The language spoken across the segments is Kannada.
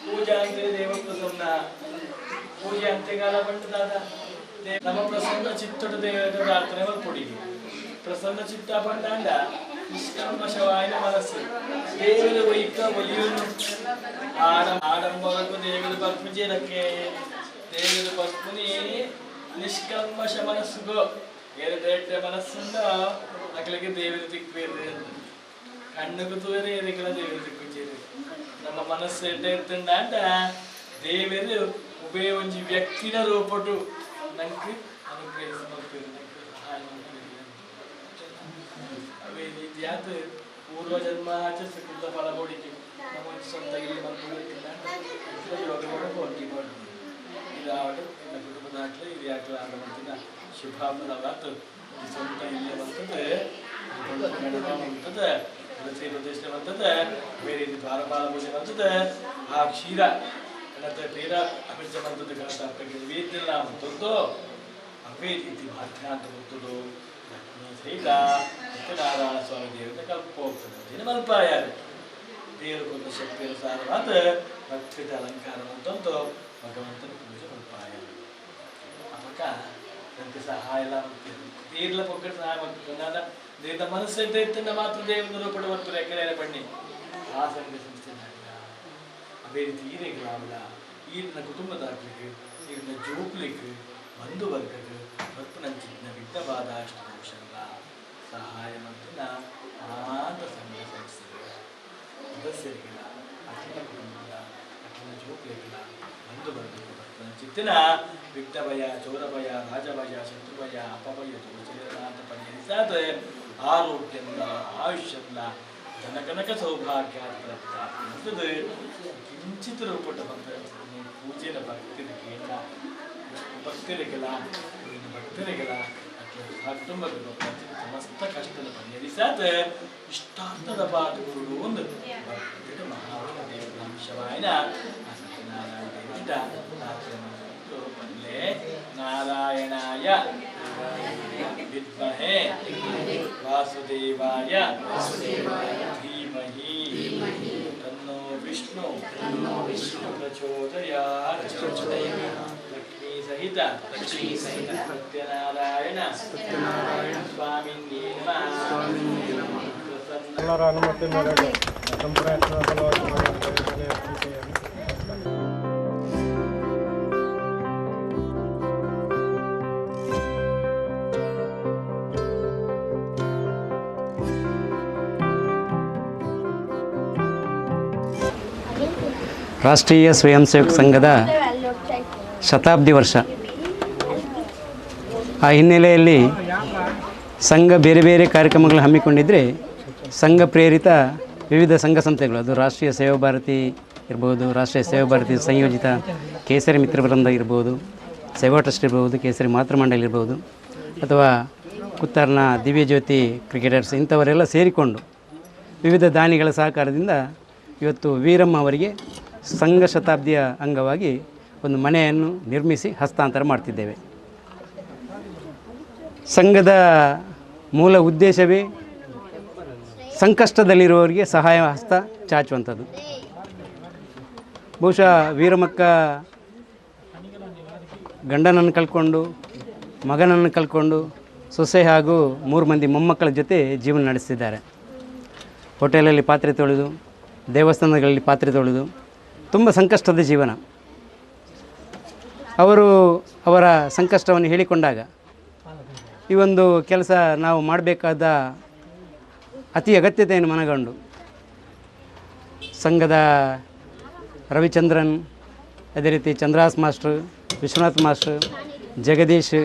पूजा अंते देव प्रसन्न पूजे अंत्यकाल पंटदाದ ನಮ್ಮ ಪ್ರಸನ್ನ ಚಿತ್ತದ ದೇವರ ಪ್ರಾರ್ಥನೆ ಮಾಡ್ಕೊಡಿವಿ ಪ್ರಸನ್ನ ಚಿತ್ತ ಪಂಡಾಂಡ ನಿಷ್ಕಲ್ಮಶವಾಯ ಮನಸ್ಸು ದೇವರ ವೈಕ ಒಲಿಯುನು ಆಡಂಬರಕ್ಕೂ ದೇವರ ಪದ್ಮಜೇರಕ್ಕೆ ದೇವರ ಪದ್ಮನಿ ನಿಷ್ಕಲ್ಮಶ ಮನಸ್ಸುಗೋ ಏರದೇಟ್ಟ ಮನಸ್ಸುಂದ ಅಕಲಿಗೆ ದೇವರ ತಿಕ್ಬೇರೆ ಕಣ್ಣುಗೂ ತೂರೆ ಏರಿಗಳ ದೇವರ ತಿಕ್ಕುಜೇರಿ ನಮ್ಮ ಮನಸ್ಸು ಎಡ್ಡ ದೇವರು ಉಭಯ ಒಂಜಿ ವ್ಯಕ್ತಿನ ರೂಪಟ್ಟು ನಂಗೆ ಅನುಗ್ರಹ ಸಮರ್ಪಿರು ಅವೇ ರೀತಿಯಾದ ಪೂರ್ವ ಜನ್ಮ ಸುಕೃತ ಫಲ ಕೊಡಿಕೆ ನಮ್ಮ ಸ್ವಂತ ಇಲ್ಲಿ ಬಂದು ಯೋಗಗಳು ಹೋಗಿ ಮಾಡಿ ಇದಾವಡು ನನ್ನ ಕುಟುಂಬದ ಹಾಕ್ಲೆ ಇದು ಯಾಕಲ ಆದ ಮಂತಿನ ಶುಭಾಫಲವಾತು ಸ್ವಂತ ಇಲ್ಲಿ ಬರ್ತದೆ ಬರ್ತದೆ ಪ್ರದೇಶ ಬರ್ತದೆ ಬೇರೆ ರೀತಿ ದ್ವಾರಪಾಲ ಪೂಜೆ ಬರ್ತದೆ ಆ ಕ್ಷೀರ ತೀರ ಅಭಿಜ ಬಂದದ್ದು ಕನ್ನಡ ವೇದಿಲ್ಲ ಅಂತದ್ದು ಅವೇ ರೀತಿ ಮಾಧ್ಯಾಂತ ಬರ್ತದೋ ಲಕ್ಷ್ಮೀ ಸಹಿತ ಸತ್ಯನಾರಾಯಣ ಸ್ವಾಮಿ ದೇವತೆ ಕಲ್ಪ ಹೋಗ್ತದೆ ದಿನ ಮಲ್ಪ ಯಾರು ದೇವರು ಕೊಂದ ಶಕ್ತಿಯ ಸಾರವಾದ ಭಕ್ತಿತ ಅಲಂಕಾರ ಅಂತಂದು ಭಗವಂತನ ಪೂಜೆ ಮಲ್ಪಾಯ ಅಪಕ ನನಗೆ ಸಹಾಯ ಎಲ್ಲ ತೀರ್ಲ ಪೊಕ್ಕಟ ಸಹಾಯ ಮಾಡ್ತೀನಿ ನಾನು ದೇವದ ಮನಸ್ಸು ಇತ್ತನ್ನ ಮಾತ್ರ ದೇವನ ರೂಪಡ ಬರ್ತಾರೆ ಯಾಕಂದ್ರೆ ಬನ್ನಿ ಆ ಸಂಘ ಸಂಸ್ಥೆ ಅದೇ ರೀತಿ ಈರೆಗಳಾಗಲ್ಲ ಈರಿನ ಕುಟುಂಬದಾಗ್ಲಿಕ್ಕೆ ಈರಿನ ಜೋಕ್ಲಿಕ್ಕೆ ಬಂಧು ವರ್ಗಕ್ಕೆ ಮತ್ತು ನನ್ನ ಚಿನ್ನ ವಿಘ್ನವಾದ ಅಷ್ಟದೋಷಲ್ಲ ಸಹಾಯ ಮಂತ್ರಿನ ಅನಾಥ ಸಂಘ ಸಂಸ್ಥೆಗಳ ಸದಸ್ಯರಿಗಿಲ್ಲ ಅಖಿಲ ಕುಟುಂಬದ ಅಖಿಲ ಜೋಕ್ಲಿಗಿಲ್ಲ ಬಂಧು ವರ್ಗಕ್ಕೆ ಮತ್ತು ನನ್ನ ಚಿತ್ತಿನ ವಿಘ್ನಭಯ ಚೌರಭಯ ರಾಜಭಯ ಶತ್ರುಭಯ ಅಪಭಯ ದೋಷನ ಅಂತ ಪರಿಹರಿಸಾದ ಆರೋಗ್ಯಂದ ಆಯುಷ್ಯಂದ ಜನಕನಕ ಸೌಭಾಗ್ಯ ಪ್ರಾಪ್ತಿ ಕಿಂಚಿತ್ ರೂಪಟ್ಟ ಬಂದ ಪೂಜೆನ ಭಕ್ತರಿಗೆಲ್ಲ ಕುಟುಂಬಗಳು ಸಮಸ್ತ ಕಷ್ಟದ ಪರಿಹರಿಸಾದ ಇಷ್ಟಾರ್ಥದ ಬಾಧುಗಳು ಒಂದು ಮಹಾವೀರ ದೇವರ ಅಂಶವಾಯನ ಸತ್ಯನಾರಾಯಣ ದೇವರ ಬಂದೆ ನಾರಾಯಣಾಯ ವಿದ್ಮಹೇ ವಾಸುದೇವಾಯ ಧೀಮಹಿ ತನ್ನೋ ವಿಷ್ಣು ಪ್ರಚೋದಯಾತ್ ಲಕ್ಷ್ಮೀ ಸಹಿತ ಸತ್ಯನಾರಾಯಣ ಸ್ವಾಮಿನೇ ನಮಃ. ಎಲ್ಲರ ಅನುಮತಿ ಮೇರೆಗೆ ಸಂಪ್ರಯತ್ನ ರಾಷ್ಟ್ರೀಯ ಸ್ವಯಂ ಸೇವಕ ಸಂಘದ ಶತಾಬ್ದಿ ವರ್ಷ. ಆ ಹಿನ್ನೆಲೆಯಲ್ಲಿ ಸಂಘ ಬೇರೆ ಬೇರೆ ಕಾರ್ಯಕ್ರಮಗಳು ಹಮ್ಮಿಕೊಂಡಿದ್ದರೆ ಸಂಘ ಪ್ರೇರಿತ ವಿವಿಧ ಸಂಘ ಸಂಸ್ಥೆಗಳು, ಅದು ರಾಷ್ಟ್ರೀಯ ಸೇವಾ ಭಾರತಿ ಇರ್ಬೋದು, ರಾಷ್ಟ್ರೀಯ ಸೇವಾ ಭಾರತಿ ಸಂಯೋಜಿತ ಕೇಸರಿ ಮಿತ್ರ ವೃಂದ ಇರ್ಬೋದು, ಸೇವಾ ಟ್ರಸ್ಟ್ ಇರ್ಬೋದು, ಕೇಸರಿ ಮಾತೃಮಂಡಳಿ ಇರ್ಬೋದು, ಅಥವಾ ಕುತ್ತಾರ್ನ ದಿವ್ಯಜ್ಯೋತಿ ಕ್ರಿಕೆಟರ್ಸ್, ಇಂಥವರೆಲ್ಲ ಸೇರಿಕೊಂಡು ವಿವಿಧ ದಾನಿಗಳ ಸಹಕಾರದಿಂದ ಇವತ್ತು ವೀರಮ್ಮ ಅವರಿಗೆ ಸಂಘ ಶತಾಬ್ದಿಯ ಅಂಗವಾಗಿ ಒಂದು ಮನೆಯನ್ನು ನಿರ್ಮಿಸಿ ಹಸ್ತಾಂತರ ಮಾಡ್ತಿದ್ದೇವೆ. ಸಂಘದ ಮೂಲ ಉದ್ದೇಶವೇ ಸಂಕಷ್ಟದಲ್ಲಿರುವವರಿಗೆ ಸಹಾಯ ಹಸ್ತ ಚಾಚುವಂಥದ್ದು. ಬಹುಶಃ ವೀರಮ್ಮಕ್ಕ ಗಂಡನನ್ನು ಕಳ್ಕೊಂಡು, ಮಗನನ್ನು ಕಳ್ಕೊಂಡು, ಸೊಸೆ ಹಾಗೂ 3 ಮಂದಿ ಮೊಮ್ಮಕ್ಕಳ ಜೊತೆ ಜೀವನ ನಡೆಸ್ತಿದ್ದಾರೆ. ಹೋಟೆಲಲ್ಲಿ ಪಾತ್ರೆ ತೊಳೆದು, ದೇವಸ್ಥಾನಗಳಲ್ಲಿ ಪಾತ್ರೆ ತೊಳೆದು ತುಂಬ ಸಂಕಷ್ಟದ ಜೀವನ. ಅವರು ಅವರ ಸಂಕಷ್ಟವನ್ನು ಹೇಳಿಕೊಂಡಾಗ ಈ ಒಂದು ಕೆಲಸ ನಾವು ಮಾಡಬೇಕಾದ ಅತಿ ಅಗತ್ಯತೆಯನ್ನು ಮನಗಂಡು ಸಂಘದ ರವಿಚಂದ್ರನ್, ಅದೇ ರೀತಿ ಚಂದ್ರಾಸ್ ಮಾಸ್ಟ್ರು, ವಿಶ್ವನಾಥ್ ಮಾಸ್ಟ್ರು, ಜಗದೀಶ್,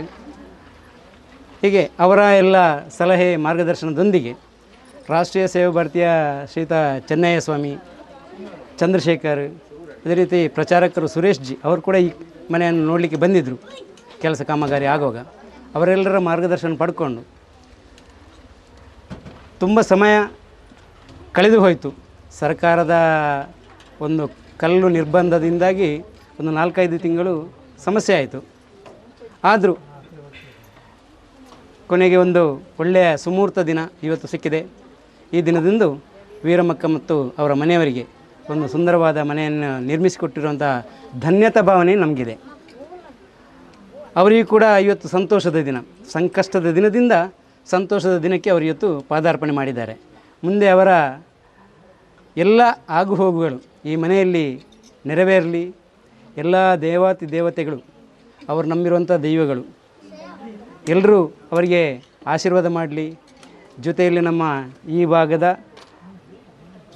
ಹೀಗೆ ಅವರ ಎಲ್ಲ ಸಲಹೆ ಮಾರ್ಗದರ್ಶನದೊಂದಿಗೆ ರಾಷ್ಟ್ರೀಯ ಸೇವಾ ಭಾರತಿಯ ಶ್ರೀಯುತ ಚೆನ್ನಯ್ಯ ಸ್ವಾಮಿ, ಚಂದ್ರಶೇಖರ್, ಅದೇ ರೀತಿ ಪ್ರಚಾರಕರು ಸುರೇಶ್ ಜಿ ಅವರು ಕೂಡ ಈ ಮನೆಯನ್ನು ನೋಡಲಿಕ್ಕೆ ಬಂದಿದ್ದರು ಕೆಲಸ ಕಾಮಗಾರಿ ಆಗುವಾಗ. ಅವರೆಲ್ಲರ ಮಾರ್ಗದರ್ಶನ ಪಡ್ಕೊಂಡು ತುಂಬ ಸಮಯ ಕಳೆದು ಹೋಯಿತು. ಸರ್ಕಾರದ ಒಂದು ಕಲ್ಲು ನಿರ್ಬಂಧದಿಂದಾಗಿ ಒಂದು 4-5 ತಿಂಗಳು ಸಮಸ್ಯೆ ಆಯಿತು. ಆದರೂ ಕೊನೆಗೆ ಒಂದು ಒಳ್ಳೆಯ ಸುಮೂರ್ತ ದಿನ ಇವತ್ತು ಸಿಕ್ಕಿದೆ. ಈ ದಿನದಂದು ವೀರಮ್ಮಕ್ಕ ಮತ್ತು ಅವರ ಮನೆಯವರಿಗೆ ಒಂದು ಸುಂದರವಾದ ಮನೆಯನ್ನು ನಿರ್ಮಿಸಿಕೊಟ್ಟಿರುವಂಥ ಧನ್ಯತಾ ಭಾವನೆ ನಮಗಿದೆ. ಅವರಿಗೂ ಕೂಡ ಇವತ್ತು ಸಂತೋಷದ ದಿನ, ಸಂಕಷ್ಟದ ದಿನದಿಂದ ಸಂತೋಷದ ದಿನಕ್ಕೆ ಅವರು ಇವತ್ತು ಪಾದಾರ್ಪಣೆ ಮಾಡಿದ್ದಾರೆ. ಮುಂದೆ ಅವರ ಎಲ್ಲ ಆಗುಹೋಗುಗಳು ಈ ಮನೆಯಲ್ಲಿ ನೆರವೇರಲಿ. ಎಲ್ಲ ದೇವಾತಿ ದೇವತೆಗಳು, ಅವರು ನಂಬಿರುವಂಥ ದೈವಗಳು ಎಲ್ಲರೂ ಅವರಿಗೆ ಆಶೀರ್ವಾದ ಮಾಡಲಿ. ಜೊತೆಯಲ್ಲಿ ನಮ್ಮ ಈ ಭಾಗದ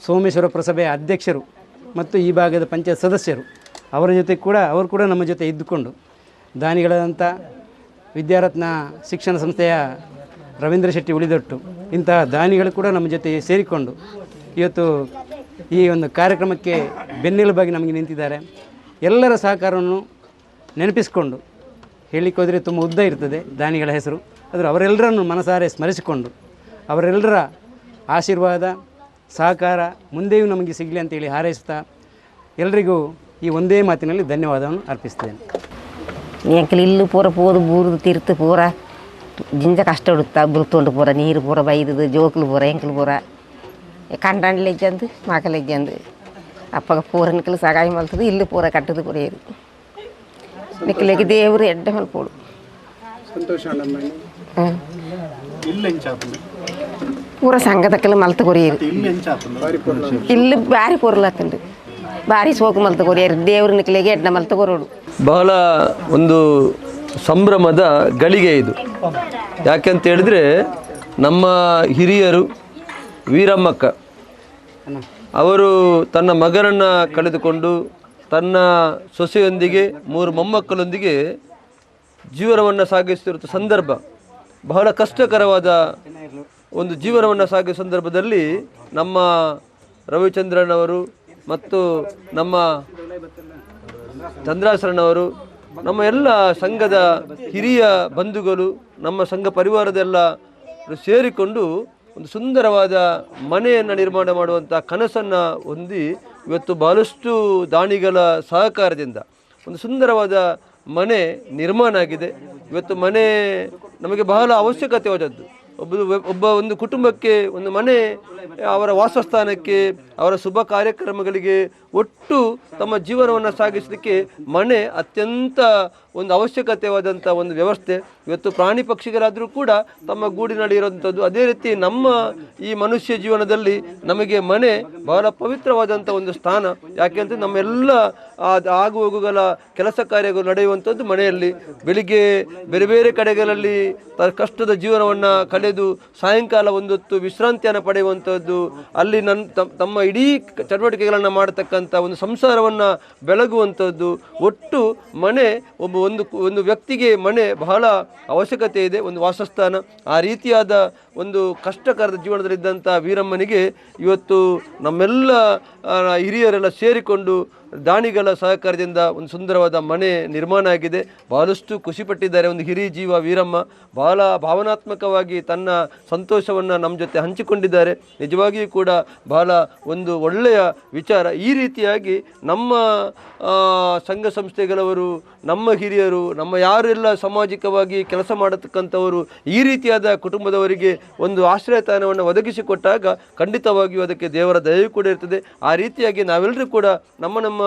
ಸೋಮೇಶ್ವರ ಪುರಸಭೆಯ ಅಧ್ಯಕ್ಷರು ಮತ್ತು ಈ ಭಾಗದ ಪಂಚಾಯತ್ ಸದಸ್ಯರು ಅವರ ಜೊತೆ ಕೂಡ ಅವರು ಕೂಡ ನಮ್ಮ ಜೊತೆ ಇದ್ದುಕೊಂಡು ದಾನಿಗಳಾದಂಥ ವಿದ್ಯಾರತ್ನ ಶಿಕ್ಷಣ ಸಂಸ್ಥೆಯ ರವೀಂದ್ರ ಶೆಟ್ಟಿ ಉಳಿದೊಟ್ಟು ಇಂತಹ ದಾನಿಗಳು ಕೂಡ ನಮ್ಮ ಜೊತೆ ಸೇರಿಕೊಂಡು ಇವತ್ತು ಈ ಒಂದು ಕಾರ್ಯಕ್ರಮಕ್ಕೆ ಬೆನ್ನೆಲುಬಾಗಿ ನಮಗೆ ನಿಂತಿದ್ದಾರೆ. ಎಲ್ಲರ ಸಹಕಾರವನ್ನು ನೆನಪಿಸಿಕೊಂಡು ಹೇಳಲಿಕ್ಕೆ ಹೋದರೆ ತುಂಬ ಉದ್ದ ಇರ್ತದೆ ದಾನಿಗಳ ಹೆಸರು, ಆದರೆ ಅವರೆಲ್ಲರನ್ನು ಮನಸಾರೆ ಸ್ಮರಿಸಿಕೊಂಡು ಅವರೆಲ್ಲರ ಆಶೀರ್ವಾದ ಸಹಕಾರ ಮುಂದೆಯೂ ನಮಗೆ ಸಿಗಲಿ ಅಂತೇಳಿ ಹಾರೈಸ್ತಾ ಎಲ್ರಿಗೂ ಈ ಒಂದೇ ಮಾತಿನಲ್ಲಿ ಧನ್ಯವಾದವನ್ನು ಅರ್ಪಿಸ್ತೇನೆ. ಎಂಕಲ್ ಇಲ್ಲು ಪೂರ ಪೋದು ಬೂರ್ದು ತಿರ್ತು ಪೂರ ಜಿಂಜ ಕಷ್ಟ ಉಡುತ್ತಾ ಬುಲ್ತೊಂಡು ಪೂರ ನೀರು ಪೂರ ಬೈದು ಜೋಕುಲು ಪೂರ ಎಂಕಲ್ ಪೂರ ಕಂಡಾಂಡ್ಲೆ ಇಜ್ಜಂದು ಮಕ್ಕಳು ಇಜ್ಜಂದು ಅಪ್ಪಗ ಪೂರ ನಿಕ್ಕಲು ಸಗಾಯಿ ಮಲ್ತದು ಇಲ್ಲು ಪೂರ ಕಟ್ಟದು ಪುರಿಯರು ನಿಕ್ಕಲಿಗೆ ದೇವರು ಎಡ್ಡೆ ಮಲ್ಪೋಡು ಪೂರ ಸಂಘದಕ್ಕಲು ಮಲ್ತ ಕೊರಿಯರು ಇಲ್ಲು ಬಾರಿ ಪೂರ್ಲಾತಂಡು ಬಾರಿ ಸೋಕು ಮಲ್ತ ಕೊರಿಯರು ದೇವ್ರ ನಿಕ್ಕಲಿಗೆ ಎಡ್ಡ ಮಲ್ತ ಕೊರೋಡು. ಬಹಳ ಒಂದು ಸಂಭ್ರಮದ ಗಳಿಗೆ ಇದು. ಯಾಕೆಂತ ಹೇಳಿದ್ರೆ ನಮ್ಮ ಹಿರಿಯರು ವೀರಮ್ಮಕ್ಕ ಅವರು ತನ್ನ ಮಗನನ್ನು ಕಳೆದುಕೊಂಡು ತನ್ನ ಸೊಸೆಯೊಂದಿಗೆ 3 ಮೊಮ್ಮಕ್ಕಳೊಂದಿಗೆ ಜೀವನವನ್ನು ಸಾಗಿಸುತ್ತಿರುವ ಸಂದರ್ಭ, ಬಹಳ ಕಷ್ಟಕರವಾದ ಒಂದು ಜೀವನವನ್ನು ಸಾಗಿಸುವ ಸಂದರ್ಭದಲ್ಲಿ ನಮ್ಮ ರವಿಚಂದ್ರನವರು ಮತ್ತು ನಮ್ಮ ಚಂದ್ರಾಸರನವರು, ನಮ್ಮ ಎಲ್ಲ ಸಂಘದ ಹಿರಿಯ ಬಂಧುಗಳು, ನಮ್ಮ ಸಂಘ ಪರಿವಾರದೆಲ್ಲ ಸೇರಿಕೊಂಡು ಒಂದು ಸುಂದರವಾದ ಮನೆಯನ್ನು ನಿರ್ಮಾಣ ಮಾಡುವಂಥ ಕನಸನ್ನು ಹೊಂದಿ ಇವತ್ತು ಬಹಳಷ್ಟು ದಾನಿಗಳ ಸಹಕಾರದಿಂದ ಒಂದು ಸುಂದರವಾದ ಮನೆ ನಿರ್ಮಾಣ ಆಗಿದೆ. ಇವತ್ತು ಮನೆ ನಮಗೆ ಬಹಳ ಅವಶ್ಯಕತೆವಾದದ್ದು. ಒಬ್ಬ ಒಂದು ಕುಟುಂಬಕ್ಕೆ ಒಂದು ಮನೆ ಅವರ ವಾಸಸ್ಥಾನಕ್ಕೆ, ಅವರ ಶುಭ ಕಾರ್ಯಕ್ರಮಗಳಿಗೆ, ಒಟ್ಟು ತಮ್ಮ ಜೀವನವನ್ನು ಸಾಗಿಸಲಿಕ್ಕೆ ಮನೆ ಅತ್ಯಂತ ಒಂದು ಅವಶ್ಯಕತೆವಾದಂಥ ಒಂದು ವ್ಯವಸ್ಥೆ. ಇವತ್ತು ಪ್ರಾಣಿ ಪಕ್ಷಿಗಳಾದರೂ ಕೂಡ ತಮ್ಮ ಗೂಡಿನಲ್ಲಿ ಇರುವಂಥದ್ದು. ಅದೇ ರೀತಿ ನಮ್ಮ ಈ ಮನುಷ್ಯ ಜೀವನದಲ್ಲಿ ನಮಗೆ ಮನೆ ಬಹಳ ಪವಿತ್ರವಾದಂಥ ಒಂದು ಸ್ಥಾನ. ಯಾಕೆಂದರೆ ನಮ್ಮೆಲ್ಲ ಆಗು ಹೋಗುಗಳ ಕೆಲಸ ಕಾರ್ಯಗಳು ನಡೆಯುವಂಥದ್ದು ಮನೆಯಲ್ಲಿ. ಬೆಳಿಗ್ಗೆ ಬೇರೆ ಬೇರೆ ಕಡೆಗಳಲ್ಲಿ ಕಷ್ಟದ ಜೀವನವನ್ನು ಕಳೆದು ಸಾಯಂಕಾಲ ಒಂದೊತ್ತು ವಿಶ್ರಾಂತಿಯನ್ನು ಪಡೆಯುವಂಥದ್ದು, ಅಲ್ಲಿ ತಮ್ಮ ಇಡೀ ಚಟುವಟಿಕೆಗಳನ್ನು ಮಾಡತಕ್ಕಂಥ ಒಂದು ಸಂಸಾರವನ್ನು ಬೆಳಗುವಂಥದ್ದು. ಒಟ್ಟು ಮನೆ ಒಂದು ವ್ಯಕ್ತಿಗೆ ಮನೆ ಬಹಳ ಅವಶ್ಯಕತೆ ಇದೆ, ಒಂದು ವಾಸಸ್ಥಾನ. ಆ ರೀತಿಯಾದ ಒಂದು ಕಷ್ಟಕರದ ಜೀವನದಲ್ಲಿದ್ದಂಥ ವೀರಮ್ಮನಿಗೆ ಇವತ್ತು ನಮ್ಮೆಲ್ಲ ಹಿರಿಯರೆಲ್ಲ ಸೇರಿಕೊಂಡು ದಾನಿಗಳ ಸಹಕಾರದಿಂದ ಒಂದು ಸುಂದರವಾದ ಮನೆ ನಿರ್ಮಾಣ ಆಗಿದೆ. ಬಹಳಷ್ಟು ಖುಷಿಪಟ್ಟಿದ್ದಾರೆ. ಒಂದು ಹಿರಿಯ ಜೀವ ವೀರಮ್ಮ ಬಹಳ ಭಾವನಾತ್ಮಕವಾಗಿ ತನ್ನ ಸಂತೋಷವನ್ನು ನಮ್ಮ ಜೊತೆ ಹಂಚಿಕೊಂಡಿದ್ದಾರೆ. ನಿಜವಾಗಿಯೂ ಕೂಡ ಬಹಳ ಒಂದು ಒಳ್ಳೆಯ ವಿಚಾರ. ಈ ರೀತಿಯಾಗಿ ನಮ್ಮ ಸಂಘ ಸಂಸ್ಥೆಗಳವರು, ನಮ್ಮ ಹಿರಿಯರು, ನಮ್ಮ ಯಾರೆಲ್ಲ ಸಾಮಾಜಿಕವಾಗಿ ಕೆಲಸ ಮಾಡತಕ್ಕಂಥವರು ಈ ರೀತಿಯಾದ ಕುಟುಂಬದವರಿಗೆ ಒಂದು ಆಶ್ರಯ ತಾಣವನ್ನು ಒದಗಿಸಿಕೊಟ್ಟಾಗ ಖಂಡಿತವಾಗಿಯೂ ಅದಕ್ಕೆ ದೇವರ ದಯೆಯೂ ಕೂಡ ಇರ್ತದೆ. ಆ ರೀತಿಯಾಗಿ ನಾವೆಲ್ಲರೂ ಕೂಡ ನಮ್ಮ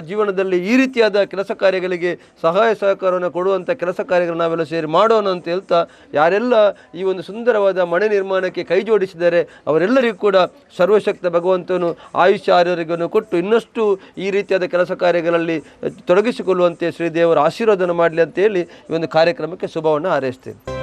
ಜೀವನದಲ್ಲಿ ಈ ರೀತಿಯಾದ ಕೆಲಸ ಕಾರ್ಯಗಳಿಗೆ ಸಹಾಯ ಸಹಕಾರವನ್ನು ಕೊಡುವಂಥ ಕೆಲಸ ಕಾರ್ಯಗಳನ್ನು ನಾವೆಲ್ಲ ಸೇರಿ ಮಾಡೋಣ ಅಂತ ಹೇಳ್ತಾ, ಯಾರೆಲ್ಲ ಈ ಒಂದು ಸುಂದರವಾದ ಮನೆ ನಿರ್ಮಾಣಕ್ಕೆ ಕೈ ಜೋಡಿಸಿದ್ದಾರೆ ಅವರೆಲ್ಲರಿಗೂ ಕೂಡ ಸರ್ವಶಕ್ತ ಭಗವಂತನು ಆಯುಷ್ಯ ಆರೋಗ್ಯವನ್ನು ಕೊಟ್ಟು ಇನ್ನಷ್ಟು ಈ ರೀತಿಯಾದ ಕೆಲಸ ಕಾರ್ಯಗಳಲ್ಲಿ ತೊಡಗಿಸಿಕೊಳ್ಳುವಂತೆ ಶ್ರೀದೇವರ ಆಶೀರ್ವಾದನ ಮಾಡಲಿ ಅಂತ ಹೇಳಿ ಈ ಒಂದು ಕಾರ್ಯಕ್ರಮಕ್ಕೆ ಶುಭವನ್ನು ಹಾರೈಸ್ತೇನೆ.